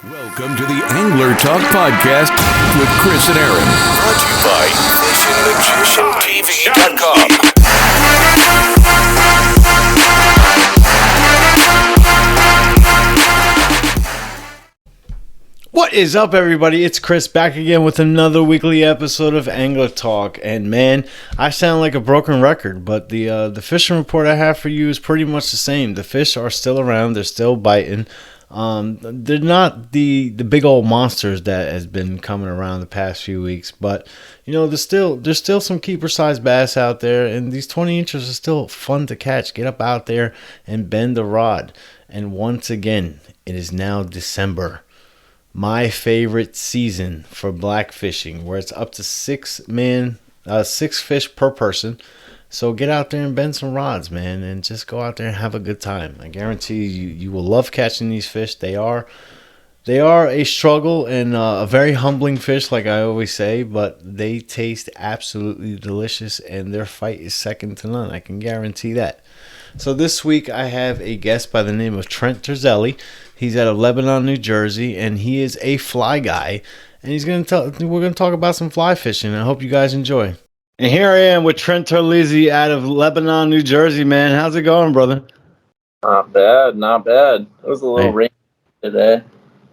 Welcome to the Angler Talk Podcast with Chris and Aaron. Brought to you by FishingMagicianTV.com. What is up, everybody? It's Chris back again with another weekly episode of Angler Talk. And man, I sound like a broken record, but the fishing report I have for you is pretty much the same. The fish are still around. They're still biting. They're not the big old monsters that has been coming around the past few weeks, but you know there's still some keeper sized bass out there, and these 20 inches are still fun to catch. Get up out there and bend the rod. And once again, it is now December. My favorite season for black fishing, where it's up to six fish per person. So get out there and bend some rods, man, and just go out there and have a good time. I guarantee you will love catching these fish. They are a struggle and a very humbling fish, like I always say, but they taste absolutely delicious, and their fight is second to none. I can guarantee that. So this week I have a guest by the name of Trent Terlizzi. He's out of Lebanon, New Jersey, and he is a fly guy. And we're gonna talk about some fly fishing. I hope you guys enjoy. And here I am with Trent Terlizzi out of Lebanon, New Jersey, man. How's it going, brother? Not bad, not bad. It was a little rainy today.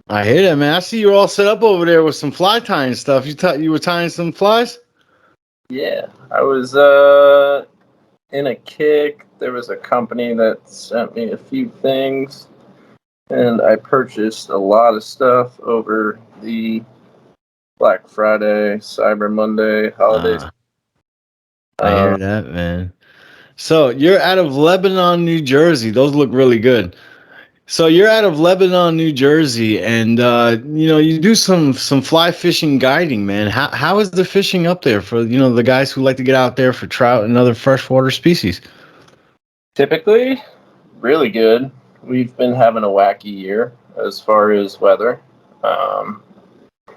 I hear that, man. I see you all set up over there with some fly tying stuff. You were tying some flies? Yeah, I was in a kick. There was a company that sent me a few things, and I purchased a lot of stuff over the Black Friday, Cyber Monday holidays. I hear that, man. So you're out of Lebanon, New Jersey. Those look really good. So you're out of Lebanon, New Jersey, and you do some fly fishing guiding, man. How is the fishing up there for the guys who like to get out there for trout and other freshwater species? Typically, really good. We've been having a wacky year as far as weather.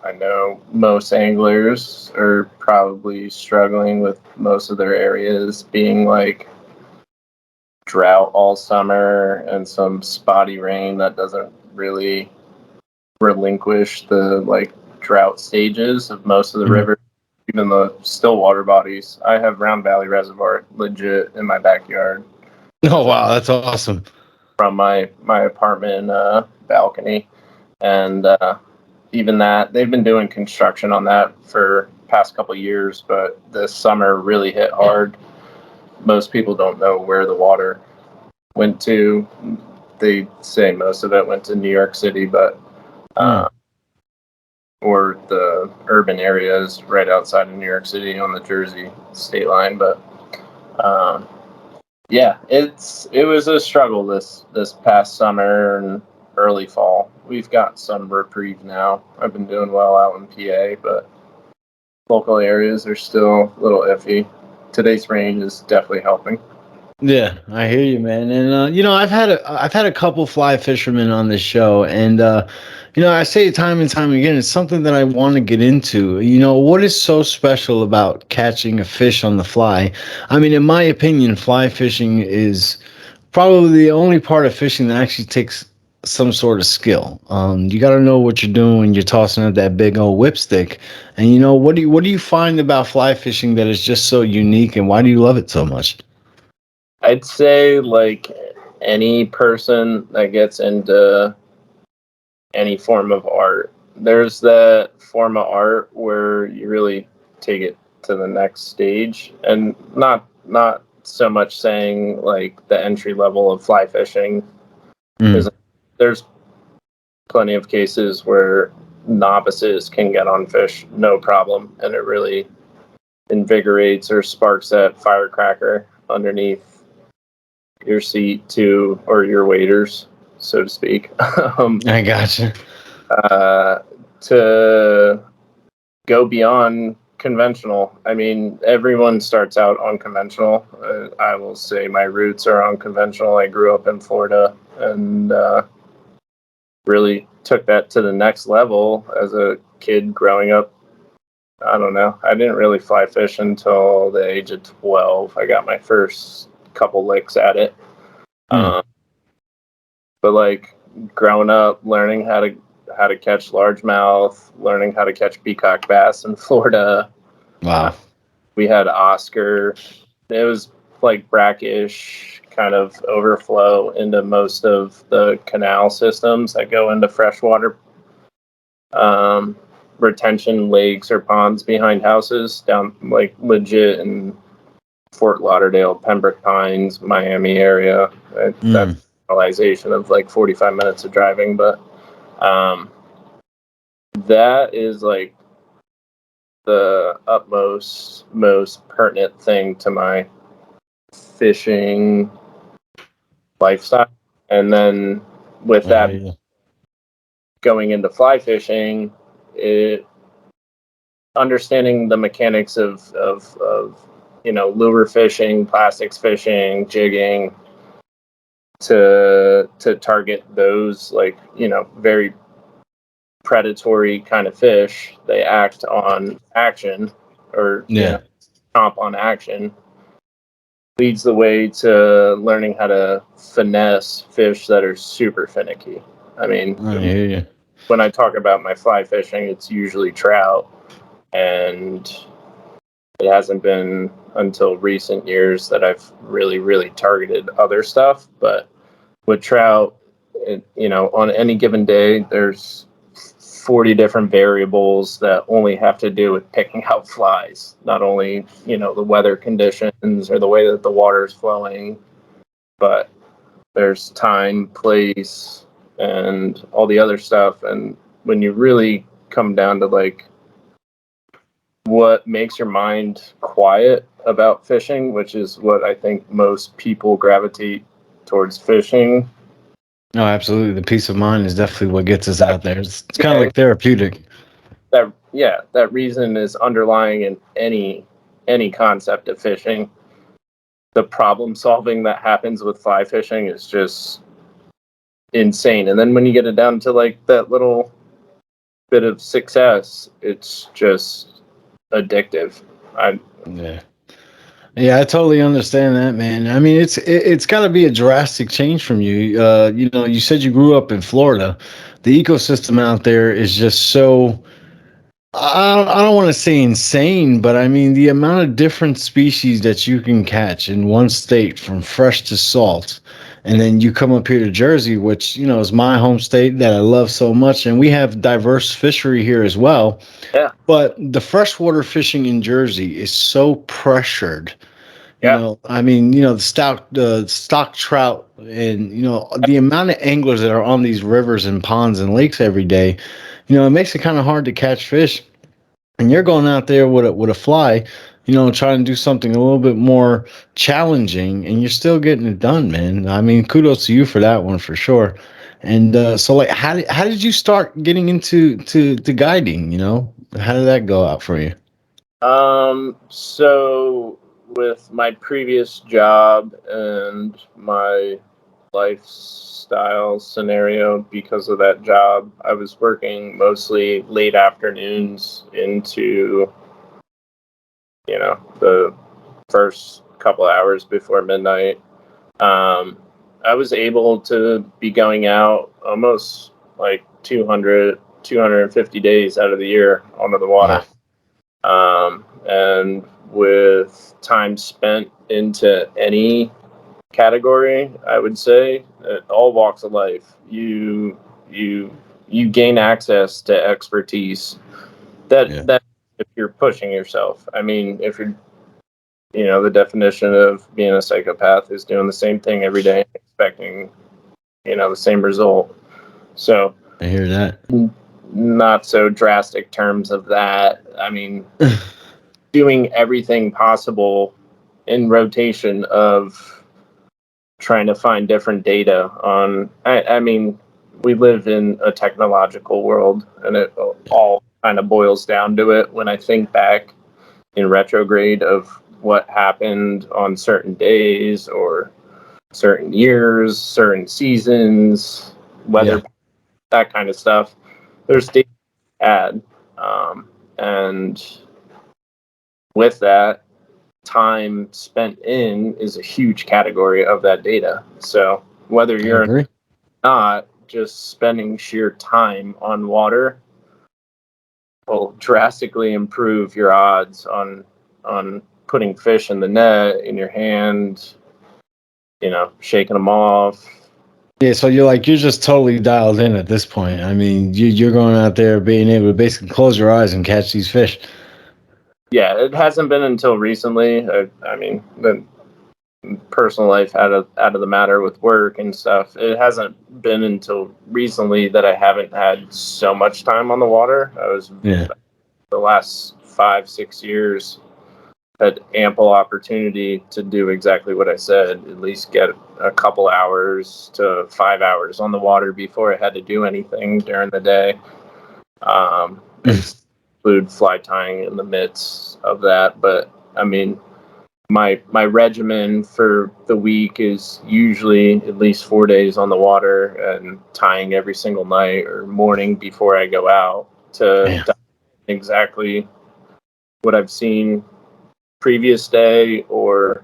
I know most anglers are probably struggling with most of their areas being like drought all summer and some spotty rain that doesn't really relinquish the like drought stages of most of the rivers, even the still water bodies. I have Round Valley Reservoir legit in my backyard. Oh wow, that's awesome. From my apartment balcony, and even that they've been doing construction on that for past couple years, but this summer really hit hard. Most people don't know where the water went to. They say most of it went to New York City, but or the urban areas right outside of New York City on the Jersey state line. But yeah, it was a struggle this past summer and early fall. We've got some reprieve now. I've been doing well out in PA, but local areas are still a little iffy. Today's rain is definitely helping. Yeah, I hear you, man. And I've had a couple fly fishermen on this show, and I say it time and time again, it's something that I want to get into. What is so special about catching a fish on the fly? I mean, in my opinion, fly fishing is probably the only part of fishing that actually takes some sort of skill. You got to know what you're doing when you're tossing out that big old whipstick. And what do you find about fly fishing that is just so unique, and why do you love it so much? I'd say like any person that gets into any form of art, there's that form of art where you really take it to the next stage, and not so much saying like the entry level of fly fishing, because there's plenty of cases where novices can get on fish no problem, and it really invigorates or sparks that firecracker underneath your seat or your waders, so to speak. I gotcha. To go beyond conventional. I mean, everyone starts out unconventional. I will say my roots are unconventional. I grew up in Florida and really took that to the next level as a kid growing up. I don't know. I didn't really fly fish until the age of 12. I got my first couple licks at it. But like growing up, learning how to how to catch largemouth, learning how to catch peacock bass in Florida. Wow. We had Oscar. It was like brackish kind of overflow into most of the canal systems that go into freshwater retention lakes or ponds behind houses down like legit in Fort Lauderdale, Pembroke Pines, Miami area. That's realization of like 45 minutes of driving, but that is like the utmost, most pertinent thing to my fishing lifestyle. And then with that going into fly fishing, understanding the mechanics of lure fishing, plastics fishing, jigging to target those like very predatory kind of fish. They act on action or comp on action. Leads the way to learning how to finesse fish that are super finicky. I mean, I hear you. When I talk about my fly fishing, it's usually trout, and it hasn't been until recent years that I've really, really targeted other stuff. But with trout, on any given day, there's 40 different variables that only have to do with picking out flies, not only the weather conditions or the way that the water is flowing, but there's time, place, and all the other stuff. And when you really come down to like what makes your mind quiet about fishing, which is what I think most people gravitate towards fishing. No, absolutely. The peace of mind is definitely what gets us out there. It's kind of like therapeutic. That reason is underlying in any concept of fishing. The problem solving that happens with fly fishing is just insane. And then when you get it down to like that little bit of success, it's just addictive. Yeah, I totally understand that, man. I mean, it's got to be a drastic change from you. You said you grew up in Florida. The ecosystem out there is just so I don't want to say insane, but I mean the amount of different species that you can catch in one state from fresh to salt. And then you come up here to Jersey, which, is my home state that I love so much. And we have diverse fishery here as well. Yeah. But the freshwater fishing in Jersey is so pressured. I mean, the stock trout and, the amount of anglers that are on these rivers and ponds and lakes every day, it makes it kind of hard to catch fish. And you're going out there with a fly, trying to do something a little bit more challenging, and you're still getting it done, man. I mean, kudos to you for that one for sure. And so, like, how did you start getting into to guiding? How did that go out for you? So with my previous job and my lifestyle scenario, because of that job, I was working mostly late afternoons into, the first couple hours before midnight. I was able to be going out almost like 250 days out of the year onto the water. Wow. And with time spent into any category, I would say at all walks of life, you gain access to expertise that if you're pushing yourself. I mean, if you're the definition of being a psychopath is doing the same thing every day, expecting the same result. So I hear that. Not so drastic terms of that. I mean, doing everything possible in rotation of trying to find different data on. I mean, we live in a technological world, and it all kind of boils down to it. When I think back in retrograde of what happened on certain days or certain years, certain seasons, weather, that kind of stuff, there's data to add. And with that, time spent in is a huge category of that data. So whether you're not, just spending sheer time on water will drastically improve your odds on putting fish in the net, in your hand, shaking them off. Yeah, so you're just totally dialed in at this point. I mean, you're going out there being able to basically close your eyes and catch these fish. Yeah, it hasn't been until recently. I mean, the personal life out of the matter with work and stuff. It hasn't been until recently that I haven't had so much time on the water. I was the last 5-6 years had ample opportunity to do exactly what I said. At least get a couple hours to 5 hours on the water before I had to do anything during the day. And include fly tying in the midst of that. But I mean, my regimen for the week is usually at least 4 days on the water and tying every single night or morning before I go out to exactly what I've seen previous day or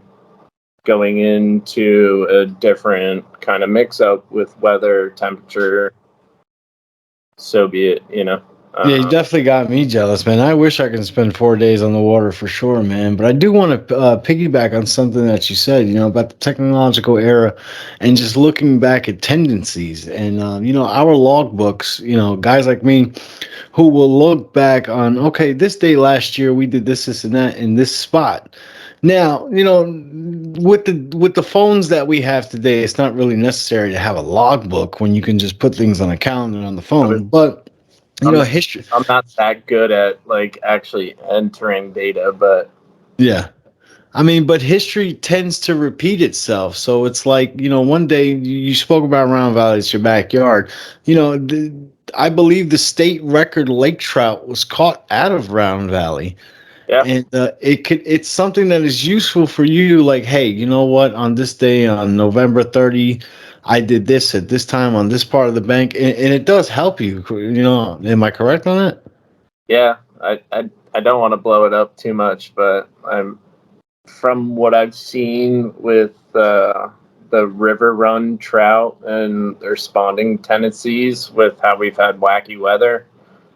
going into a different kind of mix up with weather, temperature. So be it, Yeah, you definitely got me jealous, man. I wish I could spend 4 days on the water for sure, man. But I do want to piggyback on something that you said, about the technological era and just looking back at tendencies and, our logbooks, guys like me who will look back on, okay, this day last year we did this, and that in this spot. Now, with the phones that we have today, it's not really necessary to have a logbook when you can just put things on a calendar on the phone. But history. I'm not that good at like actually entering data, but Yeah. I mean, but history tends to repeat itself. So it's like, one day you spoke about Round Valley, it's your backyard. I believe the state record lake trout was caught out of Round Valley. yeah, And it's something that is useful for you. Like, hey, you know what? On this day, on November 30, I did this at this time on this part of the bank. And it does help you. Am I correct on that? yeah. I don't want to blow it up too much, but I'm from what I've seen with the river run trout and their spawning tendencies with how we've had wacky weather,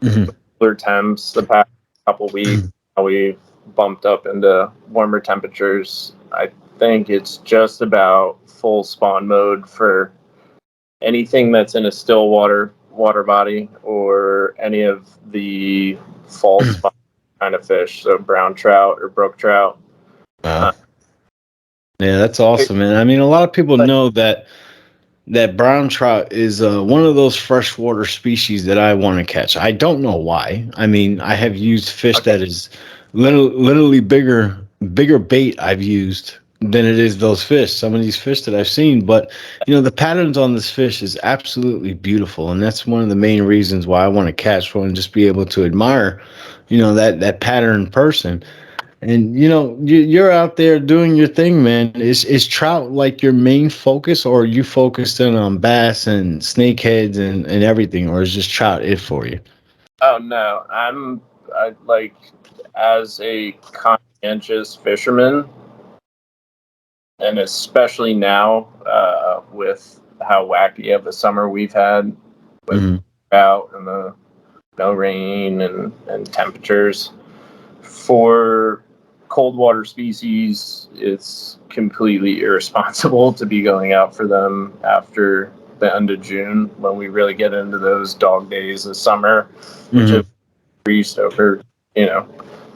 Mhm. cooler temps the past couple weeks, how we've bumped up into warmer temperatures. I think it's just about full spawn mode for anything that's in a still water body or any of the fall spawn kind of fish, so brown trout or brook trout. Wow. Yeah, that's awesome, man. I mean, a lot of people But know that brown trout is one of those freshwater species that I want to catch. I don't know why. I mean, I have used fish okay, that is literally bigger bait I've used than it is those fish. Some of these fish that I've seen, but the patterns on this fish is absolutely beautiful, and that's one of the main reasons why I want to catch one and just be able to admire, that pattern person. And you're out there doing your thing, man. Is trout like your main focus, or are you focused in on bass and snakeheads and everything, or is just trout it for you? oh no, I like as a conscientious fisherman, and especially now with how wacky of a summer we've had with Hmm. drought and the no rain and temperatures. For cold water species, it's completely irresponsible to be going out for them after the end of June when we really get into those dog days of summer, which have Hmm. increased over,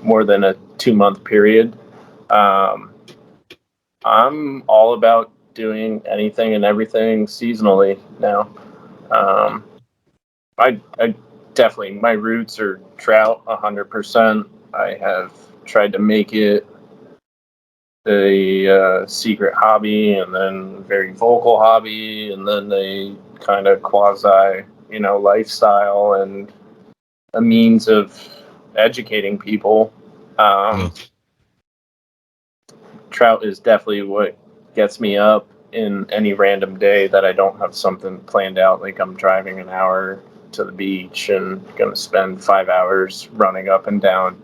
more than a 2 month period. Um, I'm all about doing anything and everything seasonally now. Um, I definitely, my roots are trout 100%. I have tried to make it a secret hobby and then very vocal hobby and then a kind of quasi, lifestyle and a means of educating people. Um, Trout is definitely what gets me up in any random day that I don't have something planned out, like I'm driving an hour to the beach and going to spend 5 hours running up and down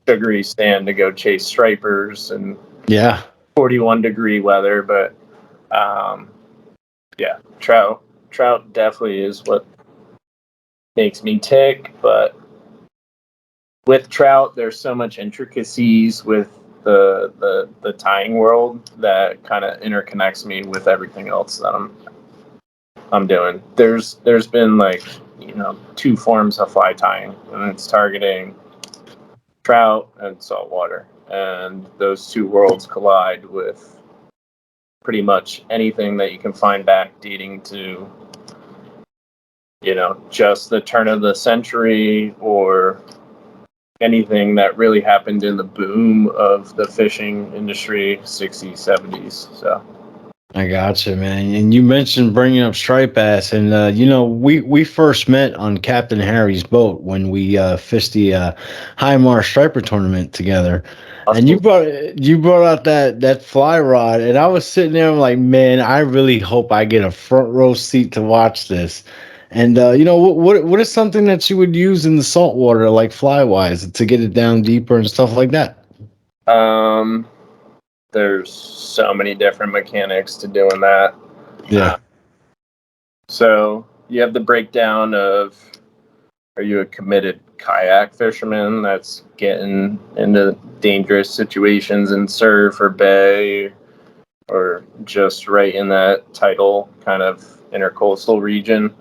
Sugary Stand to go chase stripers and Yeah. 41-degree weather. But um, yeah, trout. trout definitely is what makes me tick, but with trout, there's so much intricacies with the tying world that kind of interconnects me with everything else that I'm doing. There's been like, two forms of fly tying, and it's targeting trout and saltwater, and those two worlds collide with pretty much anything that you can find back dating to, just the turn of the century or anything that really happened in the boom of the fishing industry, 60s, 70s. So I gotcha, man. And you mentioned bringing up striped bass, and we first met on Captain Harry's boat when we fished the High Marsh Striper tournament together. And you brought out that fly rod, and I was sitting there, I'm like, man, I really hope I get a front row seat to watch this. And what is something that you would use in the saltwater, like fly wise, to get it down deeper and stuff like that? um there's so many different mechanics to doing that. Yeah. So you have the breakdown of, are you a committed kayak fisherman that's getting into dangerous situations in surf or bay, or just right in that tidal kind of intercoastal region?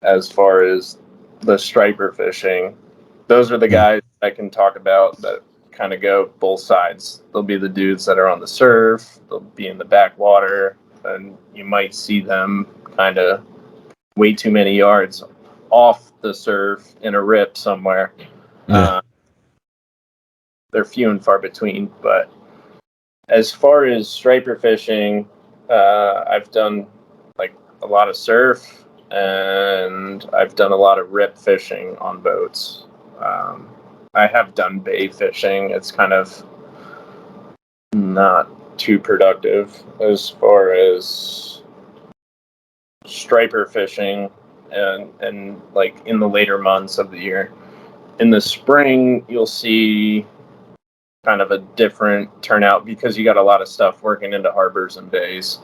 As far as the striper fishing, those are the guys I can talk about that kind of go both sides. They'll be the dudes that are on the surf, they'll be in the backwater, and you might see them kind of way too many yards off the surf in a rip somewhere. Yeah. They're few and far between. But as far as striper fishing, I've done like a lot of surf, and I've done a lot of rip fishing on boats. I have done bay fishing. It's kind of not too productive as far as striper fishing, and like in the later months of the year. In the spring, you'll see kind of a different turnout because you got a lot of stuff working into harbors and bays.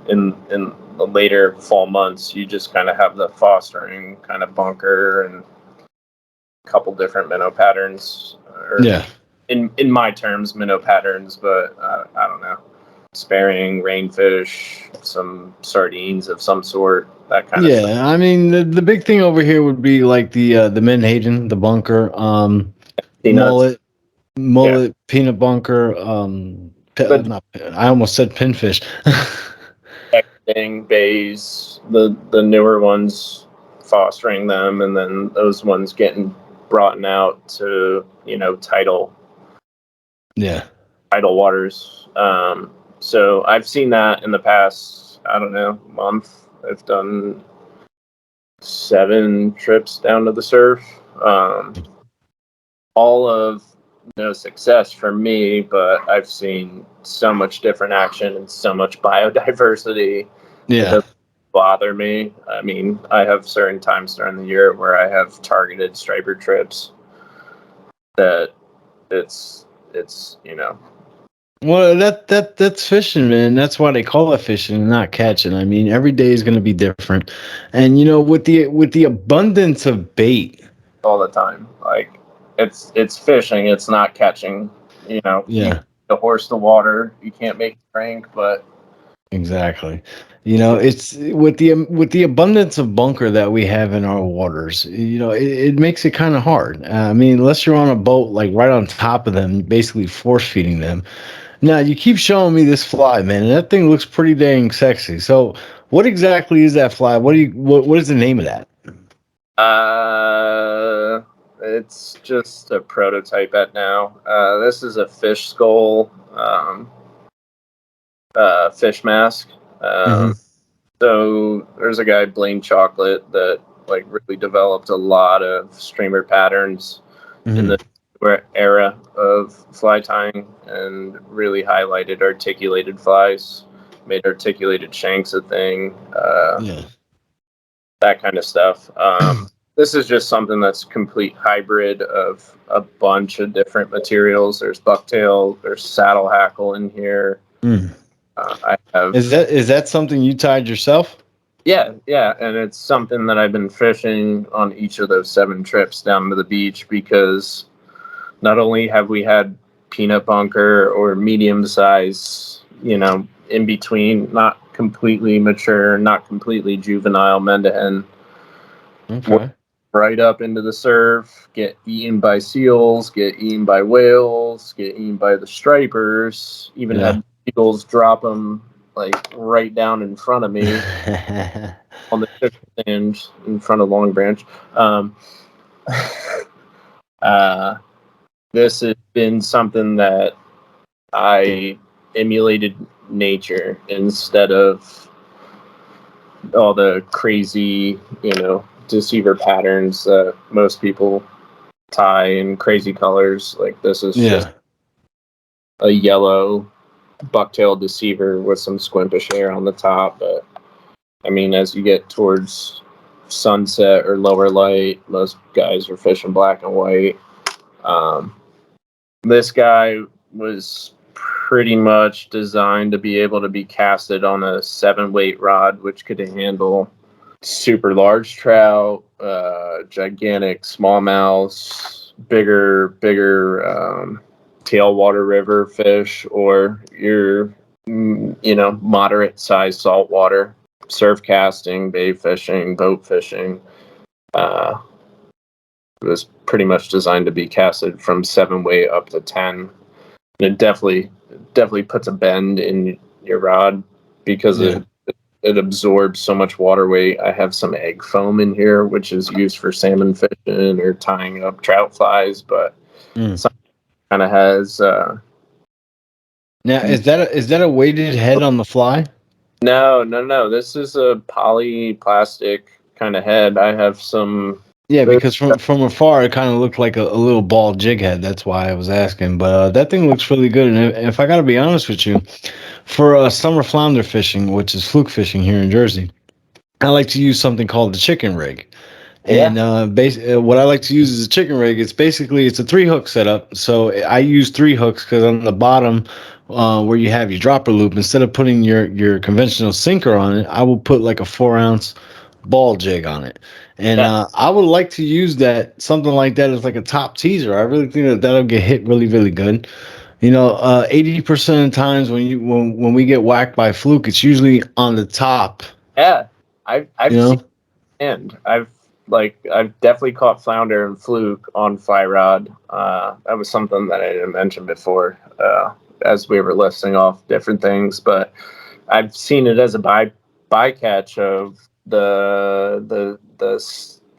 In the later fall months, you just kind of have the fostering kind of bunker and a couple different minnow patterns. Or Yeah. in my terms, minnow patterns, but I don't know. Sparing, rainfish, some sardines of some sort, that kind of stuff. Yeah, I mean the big thing over here would be like the Menhaden, the bunker, Peanuts. mullet, Yeah. peanut bunker, The not I almost said pinfish. texting bays, the newer ones, fostering them, and then those ones getting brought out to, Yeah, tidal waters. So I've seen that in the past, I don't know, month. I've done 7 trips down to the surf. All of no success for me, but I've seen so much different action and so much biodiversity. It yeah. doesn't bother me. I mean, I have certain times during the year where I have targeted striper trips that it's. Well, that's fishing, man. That's why they call it fishing, not catching. I mean, every day is going to be different, and with the abundance of bait. All the time. Like it's fishing, it's not catching. You Yeah. the horse to water, you can't make it drink, but Exactly. It's with the abundance of bunker that we have in our waters, it makes it kind of hard. I mean, unless you're on a boat like right on top of them, basically force feeding them. Now, you keep showing me this fly, man, and that thing looks pretty dang sexy. So, what exactly is that fly? What is the name of that? it's just a prototype at now. This is a fish skull, fish mask. Hmm. So there's a guy, Blaine Chocolate, that like really developed a lot of streamer patterns in Hmm. the era of fly tying, and really highlighted articulated flies, made articulated shanks a thing, Yeah. that kind of stuff. This is just something that's complete hybrid of a bunch of different materials. There's bucktail, there's saddle hackle in here. Mm. I have Is that something you tied yourself? Yeah, and it's something that I've been fishing on each of those 7 trips down to the beach, because not only have we had peanut bunker or medium size, in between, not completely mature, not completely juvenile Mendahen, Okay. right up into the surf, get eaten by seals, get eaten by whales, get eaten by the stripers. Even Yeah. had eagles drop them like right down in front of me on the fish stand in front of Long Branch. Um, uh, this has been something that I emulated nature instead of all the crazy, deceiver patterns that most people tie in crazy colors. Like, this is just Yeah. a yellow bucktail deceiver with some squimpish hair on the top. But I mean, as you get towards sunset or lower light, most guys are fishing black and white. Um, this guy was pretty much designed to be able to be casted on a 7-weight rod, which could handle super large trout, gigantic smallmouths, bigger tailwater river fish, or your moderate sized saltwater surf casting, bait fishing, boat fishing. Uh, it was pretty much designed to be casted from 7-weight up to 10. And it definitely puts a bend in your rod because Yeah. it absorbs so much water weight. I have some egg foam in here, which is used for salmon fishing or tying up trout flies, but Mm. some kind of has. Now, is that a weighted head on the fly? No. This is a poly plastic kind of head. I have some. Yeah, because from afar it kind of looked like a little ball jig head. That's why I was asking. But that thing looks really good. And if I got to be honest with you, for summer flounder fishing, which is fluke fishing here in Jersey, I like to use something called the chicken rig. Yeah, And what I like to use is a chicken rig. It's a 3 hook setup. So I use 3 hooks because on the bottom, where you have your dropper loop, instead of putting your conventional sinker on it, I will put like a 4 ounce ball jig on it. And yeah, I would like to use that something like that as like a top teaser. I really think that that'll get hit really really good. 80% of the times when we get whacked by fluke, it's usually on the top. yeah. You I've seen, know. and I've definitely caught flounder and fluke on fly rod. That was something that I didn't mention before, as we were listing off different things, but I've seen it as a bycatch of the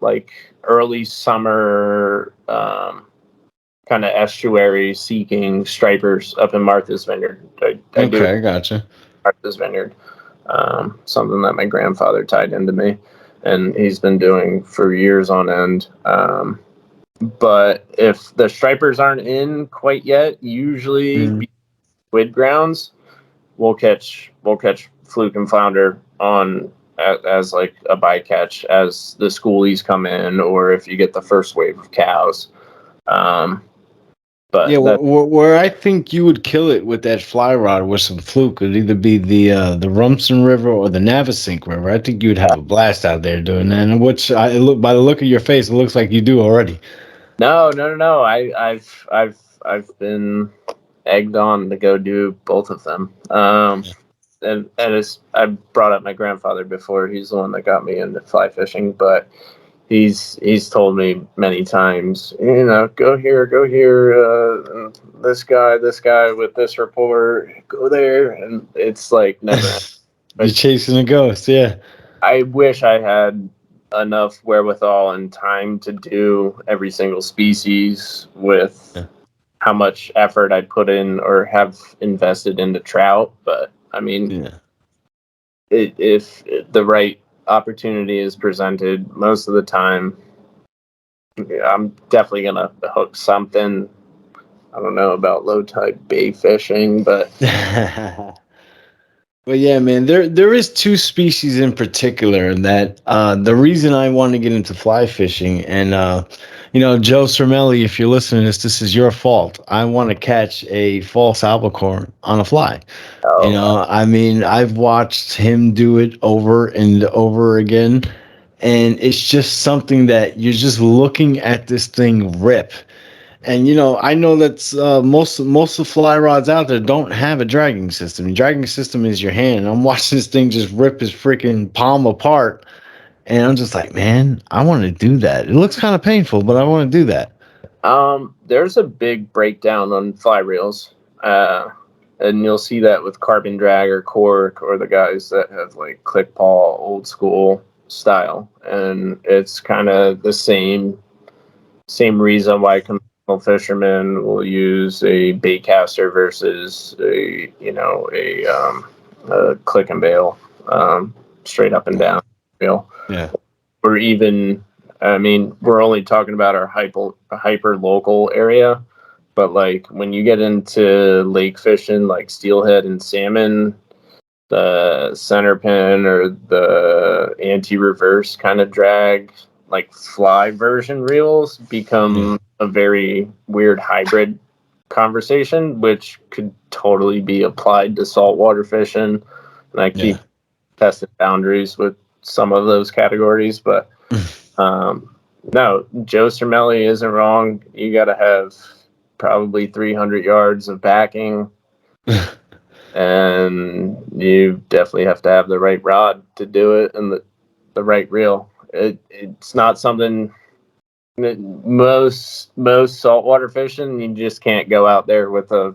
like early summer, kind of estuary seeking stripers up in Martha's Vineyard. I do it Okay, I gotcha. in Martha's Vineyard. Something that my grandfather tied into me, and he's been doing for years on end. But if the stripers aren't in quite yet, usually Mm. squid grounds, we'll catch fluke and flounder on as like a bycatch as the schoolies come in, or if you get the first wave of cows. Um, Yeah, but that where I think you would kill it with that fly rod with some fluke would either be the Rumson River or the Navasink River. I think you would have a blast out there doing that. And which I look by the look of your face, it looks like you do already. no. I've been egged on to go do both of them. And it's I brought up my grandfather before. He's the one that got me into fly fishing, but he's told me many times, go here, this guy with this report, go there, and it's like never. You're But chasing a ghost, yeah. I wish I had enough wherewithal and time to do every single species with Yeah. how much effort I put in or have invested into trout. But I mean, Yeah. if the right opportunity is presented, most of the time, I'm definitely gonna hook something. I don't know about low tide bait fishing, but Well, yeah, man. There is two species in particular that the reason I want to get into fly fishing, and Joe Cermelli, if you're listening to this is your fault. I want to catch a false albacore on a fly. Oh, I mean, I've watched him do it over and over again, and it's just something that you're just looking at this thing rip. And I know that most of the fly rods out there don't have a dragging system. The dragging system is your hand. I'm watching this thing just rip his freaking palm apart, and I'm just like, man, I want to do that. It looks kind of painful, but I want to do that. there's a big breakdown on fly reels, and you'll see that with carbon drag or cork or the guys that have like click paw, old school style, and it's kind of the same reason why conventional fishermen will use a baitcaster versus a click and bail, straight up and down reel, Yeah, or even, I mean, we're only talking about our hyper local area, but like when you get into lake fishing, like steelhead and salmon, the center pin or the anti-reverse kind of drag, like fly version reels, yeah, become a very weird hybrid conversation, which could totally be applied to saltwater fishing. And I yeah. keep testing boundaries with some of those categories, but um, no, Joe Cermelli isn't wrong. You got to have probably 300 yards of backing, and you definitely have to have the right rod to do it and the right reel. It's not something that most saltwater fishing, you just can't go out there with a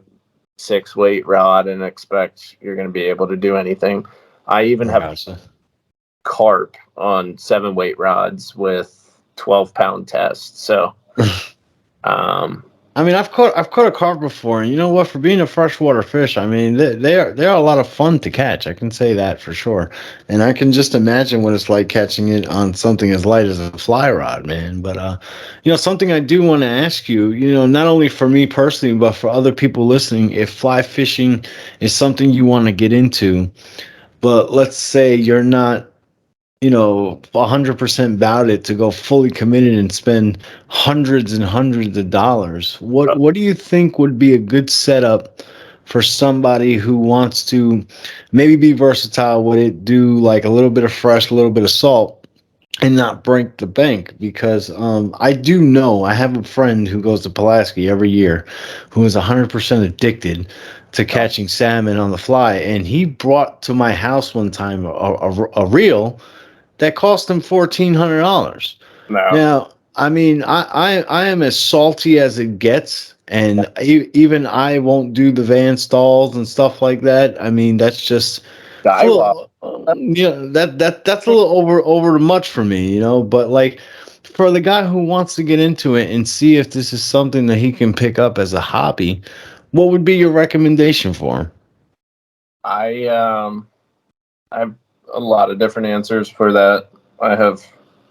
6 weight rod and expect you're going to be able to do anything. I even I have gotcha. carp on 7 weight rods with 12-pound tests. So um, I mean, I've caught a carp before, and you know what? For being a freshwater fish, I mean, they are a lot of fun to catch. I can say that for sure, and I can just imagine what it's like catching it on something as light as a fly rod, man. But something I do want to ask you, not only for me personally, but for other people listening, if fly fishing is something you want to get into, but let's say you're not 100% about it to go fully committed and spend hundreds and hundreds of dollars. What do you think would be a good setup for somebody who wants to maybe be versatile with it, do like a little bit of fresh, a little bit of salt, and not break the bank? Because I do know I have a friend who goes to Pulaski every year who is 100% addicted to catching salmon on the fly, and he brought to my house one time a reel that cost him $1,400. no, Now, I mean, I am as salty as it gets, and even I won't do the van stalls and stuff like that. I mean, that's just it's a Daiwa. little, that's a little over much for me, But like for the guy who wants to get into it and see if this is something that he can pick up as a hobby, what would be your recommendation for him? I have a lot of different answers for that. I have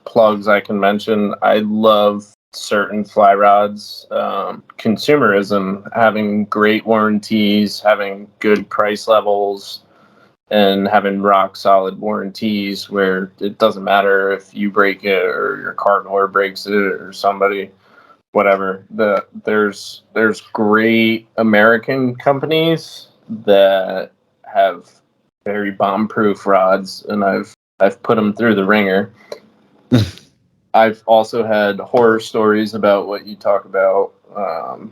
plugs I can mention. I love certain fly rods. Consumerism, having great warranties, having good price levels, and having rock solid warranties where it doesn't matter if you break it or your partner breaks it or somebody, whatever. There's great American companies that have very bomb proof rods, and I've put them through the ringer. I've also had horror stories about what you talk about,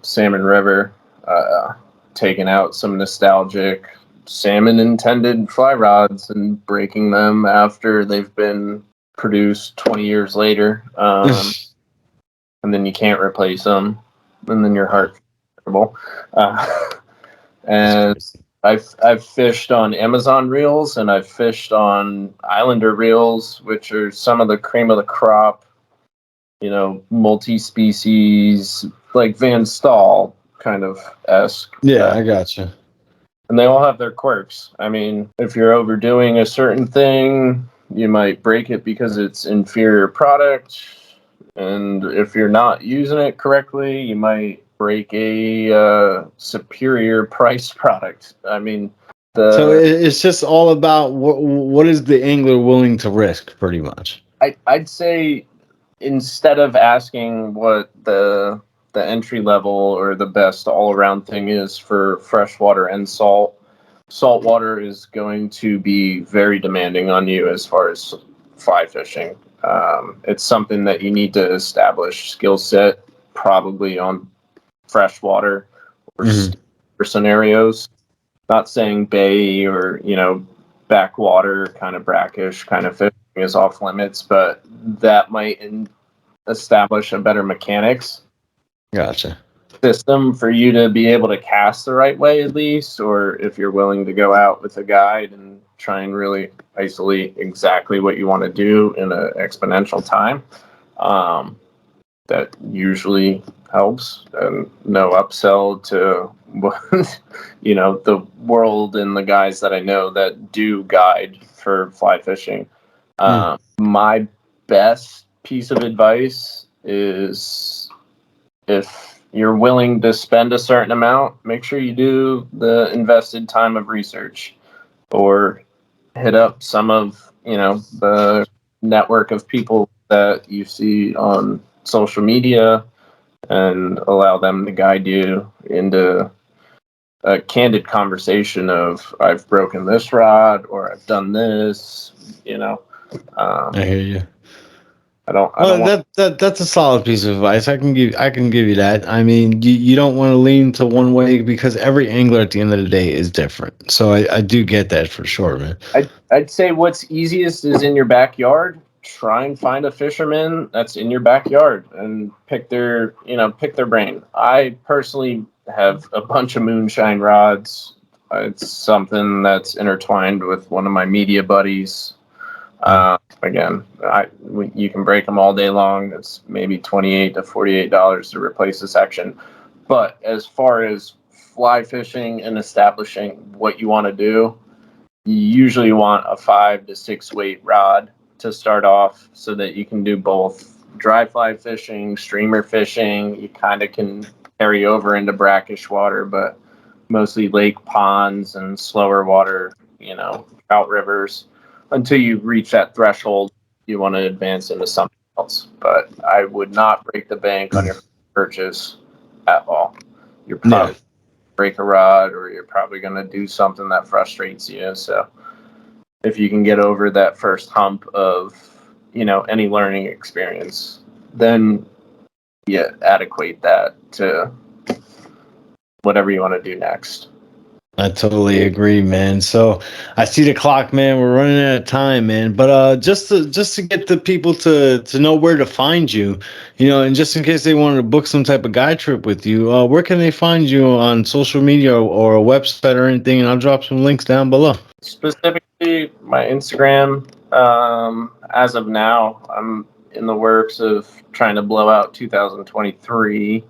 Salmon River, taking out some nostalgic salmon intended fly rods and breaking them after they've been produced 20 years later. And then you can't replace them, and then your Wow, heart's terrible. Uh, that's and crazy. I've fished on Amazon reels, and I've fished on Islander reels, which are some of the cream of the crop, multi-species, like Van Staal kind of esque. Yeah, I gotcha. And they all have their quirks. I mean, if you're overdoing a certain thing, you might break it because it's inferior product. And if you're not using it correctly, you might break a superior price product. I mean, So it's just all about what is the angler willing to risk, pretty much. I'd say instead of asking what the entry level or the best all around thing is for freshwater and saltwater is going to be very demanding on you as far as fly fishing. It's something that you need to establish skill set probably on freshwater or scenarios. Not saying bay or backwater kind of brackish kind of fishing is off limits, but that might establish a better mechanics Gotcha. system for you to be able to cast the right way at least, or if you're willing to go out with a guide and try and really isolate exactly what you want to do in an exponential time. That usually helps, and no upsell to the world and the guys that I know that do guide for fly fishing. My best piece of advice is, if you're willing to spend a certain amount, make sure you do the invested time of research, or hit up some of the network of people that you see on social media and allow them to guide you into a candid conversation of, I've broken this rod or I've done this. I hear you. I don't want That's a solid piece of advice. I can give you that. I mean, you don't want to lean to one way, because every angler at the end of the day is different. So I do get that for sure, man. I'd say what's easiest is in your backyard. Try and find a fisherman that's in your backyard and pick their brain. I personally have a bunch of moonshine rods. It's something that's intertwined with one of my media buddies. Again, you can break them all day long. It's maybe $28 to $48 to replace a section. But as far as fly fishing and establishing what you want to do, you usually want a 5 to 6 weight rod to start off, so that you can do both dry fly fishing, streamer fishing. You kind of can carry over into brackish water, but mostly lake ponds and slower water, trout rivers, until you reach that threshold you want to advance into something else. But I would not break the bank on your purchase at all. You're probably break a rod, or you're probably going to do something that frustrates you. So if you can get over that first hump of any learning experience, then adequate that to whatever you want to do next. I totally agree, man. So I see the clock, man. We're running out of time, man. But just to get the people to know where to find you, and just in case they wanted to book some type of guide trip with you, where can they find you on social media or a website or anything? And I'll drop some links down below. Specifically, my Instagram. As of now, I'm in the works of trying to blow out 2023.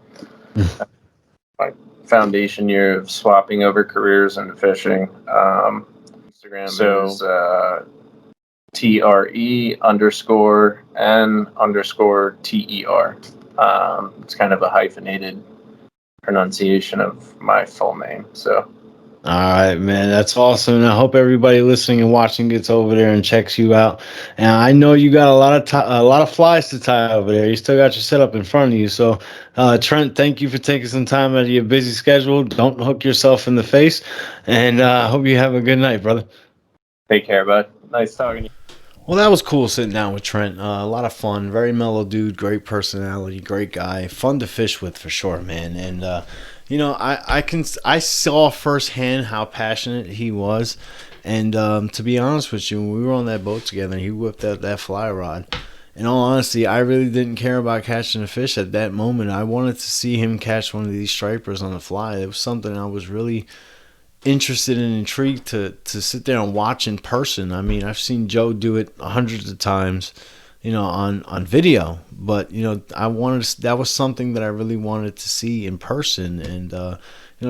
My foundation year of swapping over careers into fishing. Instagram is TRE_N_TER. It's kind of a hyphenated pronunciation of my full name. So. All right, man, that's awesome. And I hope everybody listening and watching gets over there and checks you out. And I know you got a lot of flies to tie over there. You still got your setup in front of you. So, Trent, thank you for taking some time out of your busy schedule. Don't hook yourself in the face, and I hope you have a good night, brother. Take care, bud. Nice talking to you. Well, that was cool sitting down with Trent. A lot of fun. Very mellow dude. Great personality. Great guy. Fun to fish with for sure, man. And I saw firsthand how passionate he was. And to be honest with you, when we were on that boat together and he whipped out that fly rod, in all honesty, I really didn't care about catching a fish at that moment. I wanted to see him catch one of these stripers on the fly. It was something I was really interested and intrigued to sit there and watch in person. I mean, I've seen Joe do it hundreds of times, on video, but that was something that I really wanted to see in person. And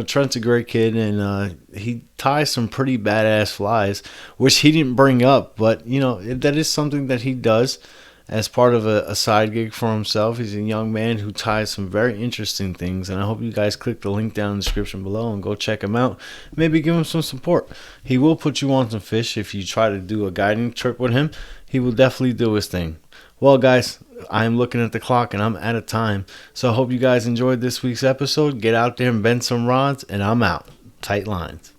Trent's a great kid, and he ties some pretty badass flies, which he didn't bring up, but that is something that he does. as part of a side gig for himself. He's a young man who ties some very interesting things, and I hope you guys click the link down in the description below and go check him out. Maybe give him some support. He will put you on some fish if you try to do a guiding trip with him. He will definitely do his thing. Well, guys, I'm looking at the clock and I'm out of time. So I hope you guys enjoyed this week's episode. Get out there and bend some rods, and I'm out. Tight lines.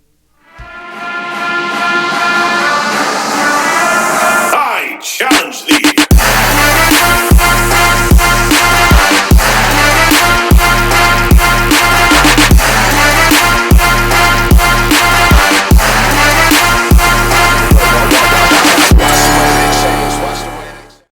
I challenge thee.